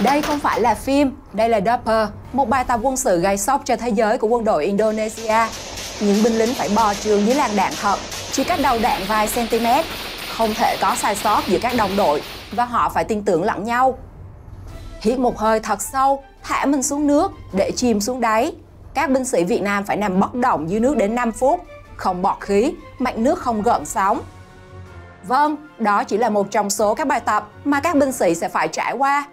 Đây không phải là phim, đây là Dopper, một bài tập quân sự gây sốc cho thế giới của quân đội Indonesia. Những binh lính phải bò trường dưới làn đạn thật, chỉ cách đầu đạn vài cm. Không thể có sai sót giữa các đồng đội và họ phải tin tưởng lẫn nhau. Hít một hơi thật sâu, thả mình xuống nước để chìm xuống đáy. Các binh sĩ Việt Nam phải nằm bất động dưới nước đến 5 phút, không bọt khí, mặt nước không gợn sóng. Vâng, đó chỉ là một trong số các bài tập mà các binh sĩ sẽ phải trải qua.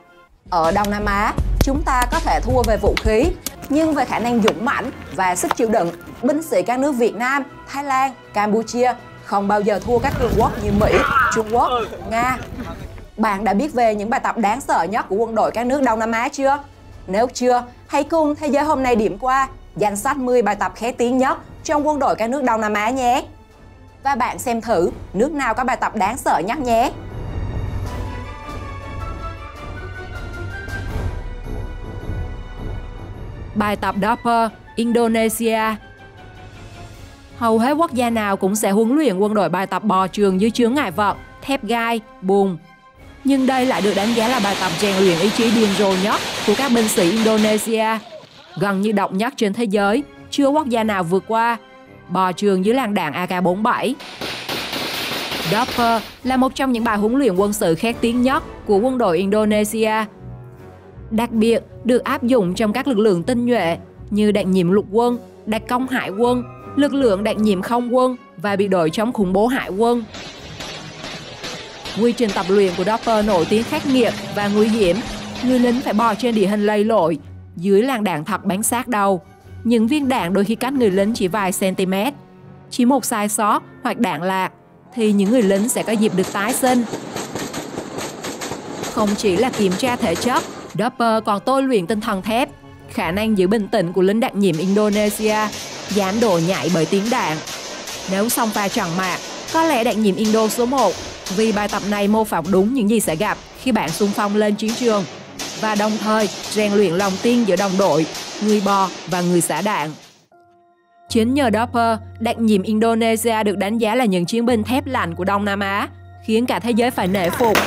Ở Đông Nam Á, chúng ta có thể thua về vũ khí, nhưng về khả năng dũng mãnh và sức chịu đựng, binh sĩ các nước Việt Nam, Thái Lan, Campuchia không bao giờ thua các cường quốc như Mỹ, Trung Quốc, Nga. Bạn đã biết về những bài tập đáng sợ nhất của quân đội các nước Đông Nam Á chưa? Nếu chưa, hãy cùng Thế giới hôm nay điểm qua danh sách 10 bài tập khét tiếng nhất trong quân đội các nước Đông Nam Á nhé. Và bạn xem thử nước nào có bài tập đáng sợ nhất nhé. Bài tập Dopper, Indonesia. Hầu hết quốc gia nào cũng sẽ huấn luyện quân đội bài tập bò trường dưới chướng ngại vật, thép gai, bùn. Nhưng đây lại được đánh giá là bài tập rèn luyện ý chí điên rồ nhất của các binh sĩ Indonesia. Gần như độc nhất trên thế giới, chưa quốc gia nào vượt qua. Bò trường dưới làn đạn AK-47. Dopper là một trong những bài huấn luyện quân sự khét tiếng nhất của quân đội Indonesia. Đặc biệt được áp dụng trong các lực lượng tinh nhuệ như đặc nhiệm lục quân, đặc công hải quân, lực lượng đặc nhiệm không quân và biệt đội chống khủng bố hải quân. Quy trình tập luyện của Dopper nổi tiếng khắc nghiệt và nguy hiểm. Người lính phải bò trên địa hình lầy lội, dưới làn đạn thật bắn sát đầu. Những viên đạn đôi khi cách người lính chỉ vài cm. Chỉ một sai sót hoặc đạn lạc thì những người lính sẽ có dịp được tái sinh. Không chỉ là kiểm tra thể chất, Dopper còn tôi luyện tinh thần thép, khả năng giữ bình tĩnh của lính đặc nhiệm Indonesia, dám độ nhạy bởi tiếng đạn. Nếu xông pha trận mạc, có lẽ đặc nhiệm Indo số 1, vì bài tập này mô phỏng đúng những gì sẽ gặp khi bạn xung phong lên chiến trường, và đồng thời rèn luyện lòng tin giữa đồng đội, người bò và người xả đạn. Chính nhờ Dopper, đặc nhiệm Indonesia được đánh giá là những chiến binh thép lạnh của Đông Nam Á, khiến cả thế giới phải nể phục.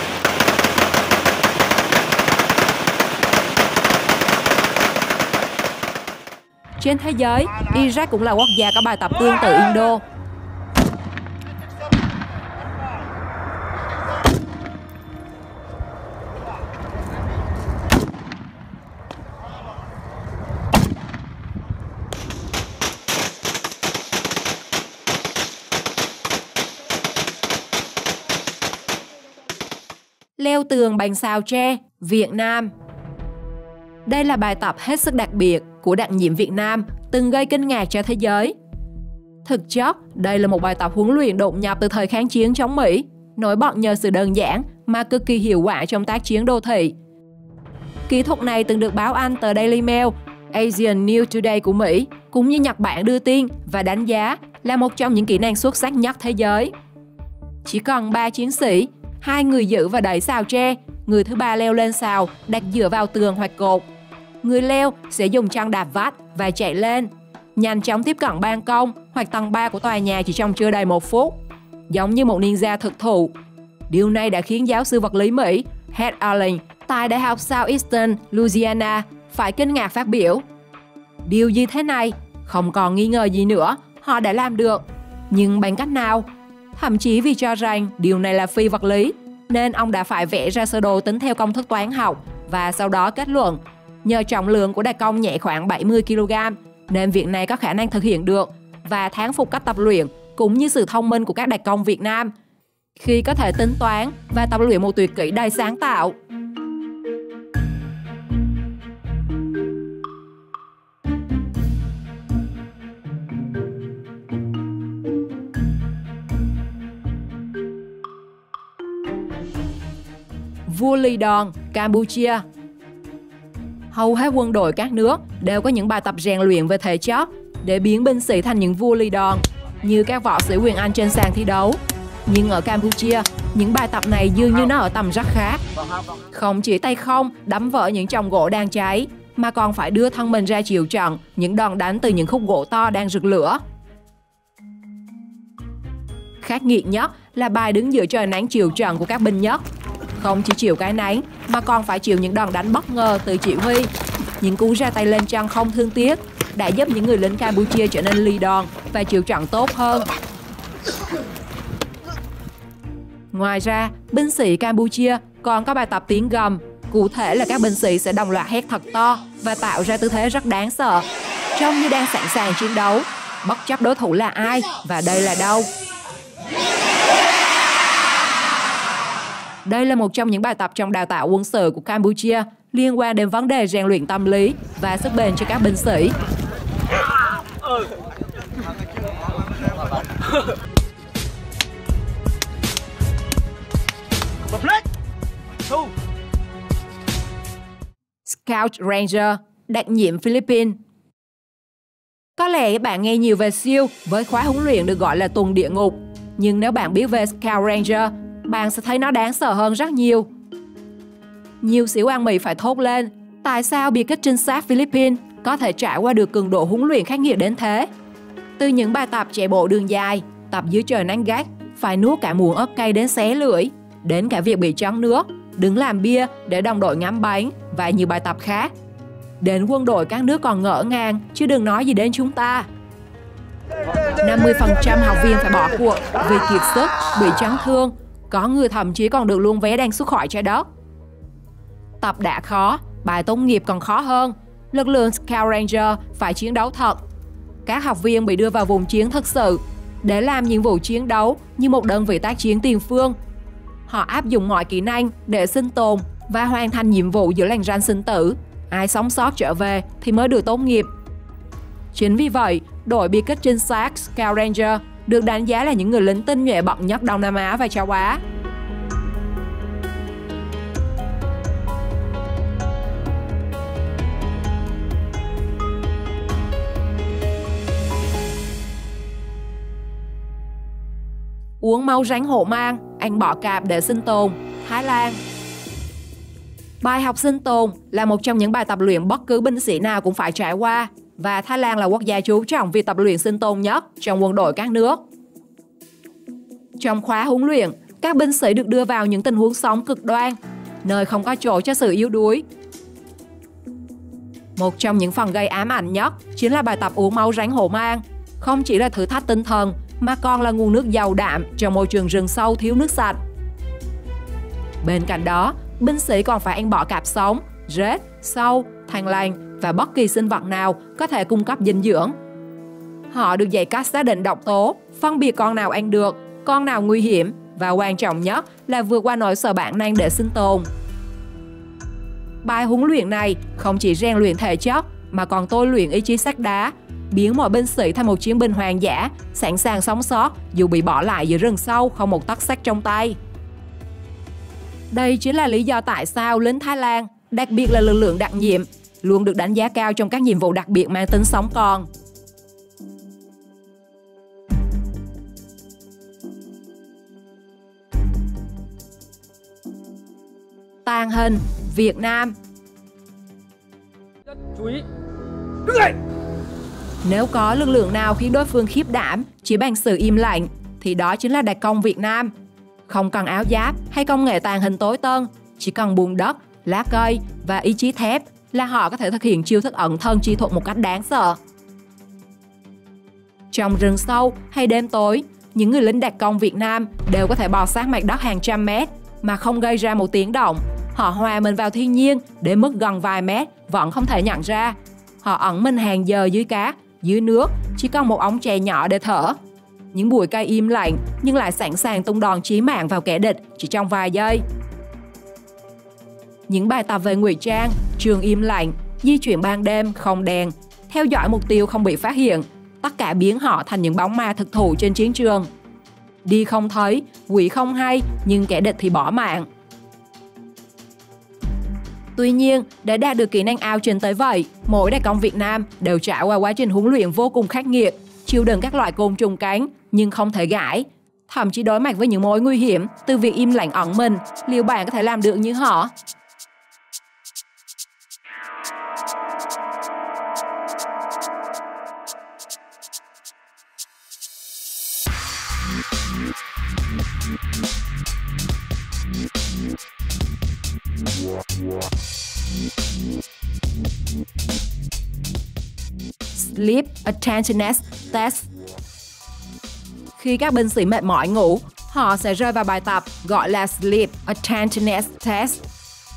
Trên thế giới, Iraq cũng là quốc gia có bài tập tương tự Indo. Leo tường bằng sào tre, Việt Nam. Đây là bài tập hết sức đặc biệt của đặc nhiệm Việt Nam, từng gây kinh ngạc cho thế giới. Thực chất, đây là một bài tập huấn luyện đột nhập từ thời kháng chiến chống Mỹ, nổi bật nhờ sự đơn giản mà cực kỳ hiệu quả trong tác chiến đô thị. Kỹ thuật này từng được báo Anh tờ Daily Mail, Asian News Today của Mỹ, cũng như Nhật Bản đưa tin và đánh giá là một trong những kỹ năng xuất sắc nhất thế giới. Chỉ cần 3 chiến sĩ, 2 người giữ và đẩy sào tre, người thứ ba leo lên sào, đặt dựa vào tường hoặc cột. Người leo sẽ dùng chân đạp vách và chạy lên, nhanh chóng tiếp cận ban công hoặc tầng 3 của tòa nhà chỉ trong chưa đầy 1 phút, giống như một ninja thực thụ. Điều này đã khiến giáo sư vật lý Mỹ Heath Allen tại Đại học Southeastern Louisiana phải kinh ngạc phát biểu: điều gì thế này? Không còn nghi ngờ gì nữa, họ đã làm được. Nhưng bằng cách nào? Thậm chí vì cho rằng điều này là phi vật lý, nên ông đã phải vẽ ra sơ đồ tính theo công thức toán học và sau đó kết luận nhờ trọng lượng của đặc công nhẹ khoảng 70 kg nên việc này có khả năng thực hiện được, và thán phục cách tập luyện cũng như sự thông minh của các đặc công Việt Nam khi có thể tính toán và tập luyện một tuyệt kỹ đầy sáng tạo. Vua Lì Đòn, Campuchia. Hầu hết quân đội các nước đều có những bài tập rèn luyện về thể chất để biến binh sĩ thành những vua lì đòn, như các võ sĩ quyền Anh trên sàn thi đấu. Nhưng ở Campuchia, những bài tập này dường như nó ở tầm rất khác. Không chỉ tay không đấm vỡ những chồng gỗ đang cháy, mà còn phải đưa thân mình ra chịu trận những đòn đánh từ những khúc gỗ to đang rực lửa. Khắc nghiệt nhất là bài đứng giữa trời nắng chịu trận của các binh Nhất. không chỉ chịu cái nắng mà còn phải chịu những đòn đánh bất ngờ từ chỉ huy. Những cú ra tay lên chân không thương tiếc đã giúp những người lính Campuchia trở nên lì đòn và chịu trận tốt hơn. Ngoài ra, binh sĩ Campuchia còn có bài tập tiếng gầm. Cụ thể là các binh sĩ sẽ đồng loạt hét thật to và tạo ra tư thế rất đáng sợ, trông như đang sẵn sàng chiến đấu, bất chấp đối thủ là ai và đây là đâu. Đây là một trong những bài tập trong đào tạo quân sự của Campuchia liên quan đến vấn đề rèn luyện tâm lý và sức bền cho các binh sĩ. Scout Ranger, đặc nhiệm Philippines. Có lẽ bạn nghe nhiều về SEAL với khóa huấn luyện được gọi là tuần địa ngục. Nhưng nếu bạn biết về Scout Ranger, bạn sẽ thấy nó đáng sợ hơn rất nhiều. Nhiều xỉu ăn mì phải thốt lên, tại sao biệt kích trinh sát Philippines có thể trải qua được cường độ huấn luyện khắc nghiệt đến thế? Từ những bài tập chạy bộ đường dài, tập dưới trời nắng gắt, phải nuốt cả muỗng ớt cay đến xé lưỡi, đến cả việc bị chấn nước, đứng làm bia để đồng đội ngắm bánh và nhiều bài tập khác. Đến quân đội các nước còn ngỡ ngàng, chứ đừng nói gì đến chúng ta. 50% học viên phải bỏ cuộc vì kiệt sức, bị chấn thương, có người thậm chí còn được luôn vé đang xuất khỏi trái đất. Tập đã khó, bài tốt nghiệp còn khó hơn. Lực lượng Scout Ranger phải chiến đấu thật. Các học viên bị đưa vào vùng chiến thực sự để làm nhiệm vụ chiến đấu như một đơn vị tác chiến tiền phương. Họ áp dụng mọi kỹ năng để sinh tồn và hoàn thành nhiệm vụ giữa làn ranh sinh tử. Ai sống sót trở về thì mới được tốt nghiệp. Chính vì vậy, đội biệt kích trinh sát Scout Ranger được đánh giá là những người lính tinh nhuệ bậc nhất Đông Nam Á và châu Á. Uống máu rắn hổ mang, ăn bọ cạp để sinh tồn, Thái Lan. Bài học sinh tồn là một trong những bài tập luyện bất cứ binh sĩ nào cũng phải trải qua, và Thái Lan là quốc gia chú trọng việc tập luyện sinh tồn nhất trong quân đội các nước. Trong khóa huấn luyện, các binh sĩ được đưa vào những tình huống sống cực đoan, nơi không có chỗ cho sự yếu đuối. Một trong những phần gây ám ảnh nhất chính là bài tập uống máu rắn hổ mang. Không chỉ là thử thách tinh thần, mà còn là nguồn nước giàu đạm trong môi trường rừng sâu thiếu nước sạch. Bên cạnh đó, binh sĩ còn phải ăn bọ cạp sống, rết, sâu, thằn lằn và bất kỳ sinh vật nào có thể cung cấp dinh dưỡng. Họ được dạy cách xác định độc tố, phân biệt con nào ăn được, con nào nguy hiểm và quan trọng nhất là vượt qua nỗi sợ bản năng để sinh tồn. Bài huấn luyện này không chỉ rèn luyện thể chất mà còn tôi luyện ý chí sắt đá, biến mọi binh sĩ thành một chiến binh hoang dã, sẵn sàng sống sót dù bị bỏ lại giữa rừng sâu không một tấc sắt trong tay. Đây chính là lý do tại sao lính Thái Lan, đặc biệt là lực lượng đặc nhiệm, luôn được đánh giá cao trong các nhiệm vụ đặc biệt mang tính sống còn. Tàng hình, Việt Nam. Chú ý. Đứng dậy. Nếu có lực lượng nào khiến đối phương khiếp đảm chỉ bằng sự im lặng, thì đó chính là đặc công Việt Nam. Không cần áo giáp hay công nghệ tàng hình tối tân, chỉ cần bùn đất, lá cây và ý chí thép là họ có thể thực hiện chiêu thức ẩn thân chi thuật một cách đáng sợ. Trong rừng sâu hay đêm tối, những người lính đặc công Việt Nam đều có thể bò sát mặt đất hàng trăm mét mà không gây ra một tiếng động. Họ hòa mình vào thiên nhiên đến mức gần vài mét vẫn không thể nhận ra. Họ ẩn mình hàng giờ dưới cát, dưới nước, chỉ còn một ống chè nhỏ để thở. Những bụi cây im lặng nhưng lại sẵn sàng tung đòn chí mạng vào kẻ địch chỉ trong vài giây. Những bài tập về ngụy trang, trường im lặng, di chuyển ban đêm không đèn, theo dõi mục tiêu không bị phát hiện, tất cả biến họ thành những bóng ma thực thụ trên chiến trường. Đi không thấy, quỷ không hay, nhưng kẻ địch thì bỏ mạng. Tuy nhiên, để đạt được kỹ năng ao trình tới vậy, mỗi đặc công Việt Nam đều trải qua quá trình huấn luyện vô cùng khắc nghiệt, chịu đựng các loại côn trùng cắn nhưng không thể gãi. Thậm chí đối mặt với những mối nguy hiểm từ việc im lặng ẩn mình, liệu bạn có thể làm được như họ? Sleep Attentiveness Test. Khi các binh sĩ mệt mỏi ngủ, họ sẽ rơi vào bài tập gọi là Sleep Attentiveness Test.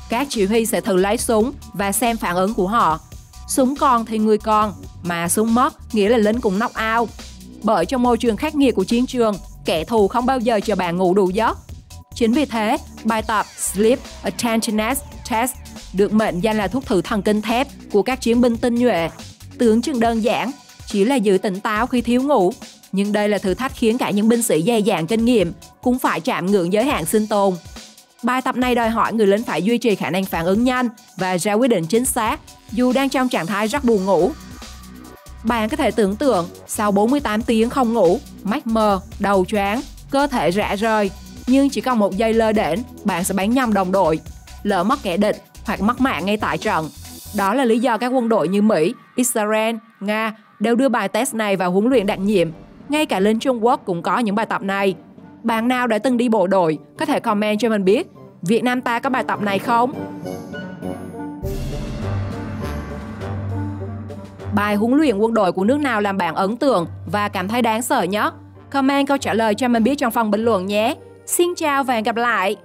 Các chỉ huy sẽ thử lấy súng và xem phản ứng của họ. Súng còn thì người còn, mà súng mất nghĩa là lính cũng knock out. Bởi trong môi trường khắc nghiệt của chiến trường, kẻ thù không bao giờ cho bạn ngủ đủ giấc. Chính vì thế, bài tập Sleep Attentiveness Test được mệnh danh là thuốc thử thần kinh thép của các chiến binh tinh nhuệ. Tưởng chừng đơn giản, chỉ là giữ tỉnh táo khi thiếu ngủ. Nhưng đây là thử thách khiến cả những binh sĩ dày dạn kinh nghiệm cũng phải chạm ngưỡng giới hạn sinh tồn. Bài tập này đòi hỏi người lính phải duy trì khả năng phản ứng nhanh và ra quyết định chính xác dù đang trong trạng thái rất buồn ngủ. Bạn có thể tưởng tượng sau 48 tiếng không ngủ, mắt mờ, đầu choáng, cơ thể rã rời, nhưng chỉ còn một giây lơ đễnh, bạn sẽ bắn nhầm đồng đội, lỡ mất kẻ địch hoặc mất mạng ngay tại trận. Đó là lý do các quân đội như Mỹ, Israel, Nga đều đưa bài test này vào huấn luyện đặc nhiệm. Ngay cả lính Trung Quốc cũng có những bài tập này. Bạn nào đã từng đi bộ đội có thể comment cho mình biết Việt Nam ta có bài tập này không? Bài huấn luyện quân đội của nước nào làm bạn ấn tượng và cảm thấy đáng sợ nhất? Comment câu trả lời cho mình biết trong phần bình luận nhé. Xin chào và hẹn gặp lại!